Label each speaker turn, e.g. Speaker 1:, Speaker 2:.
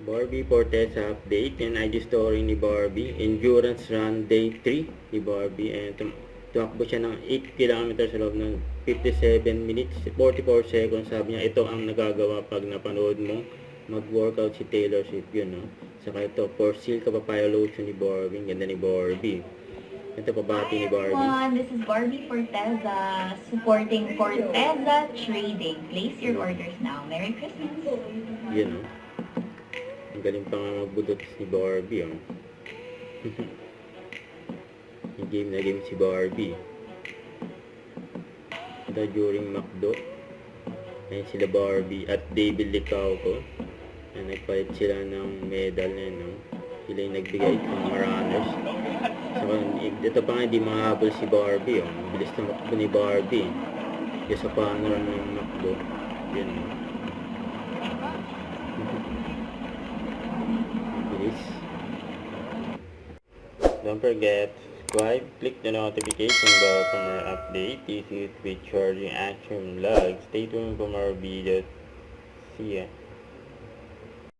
Speaker 1: Barbie Forteza update and IG story ni Barbie. Endurance run day 3 ni Barbie. And tumakbo siya ng 8 kilometers sa loob ng 57 minutes, 44 seconds. Sabi niya, ito ang nagagawa pag napanood mo mag-workout si Taylor Swift. Yun, no? Saka ito, for seal ka papaya lotion ni Barbie. Ganda ni Barbie. Ito pabati ni Barbie.
Speaker 2: Hi everyone, this is Barbie Forteza, supporting Forteza Trading. Place your orders now. Merry Christmas!
Speaker 1: Yan, no? Ang galing pa nga magbudot ni Barbie, oh. Yung game na game si Barbie. Ito during McDo. Ayan sila Barbie at David Licauco. Ayan, nagpalit sila ng medal na yun, no? Sila yung nagbigay ng mga runners. So, ito pa nga hindi mahabol si Barbie, oh. Bilis na makbo ni Barbie. Yung sa panel ng McDo. Yan, no? Don't forget to subscribe, click the notification bell for more updates. This is with Charlie Action Vlog. Stay tuned for more videos. See ya.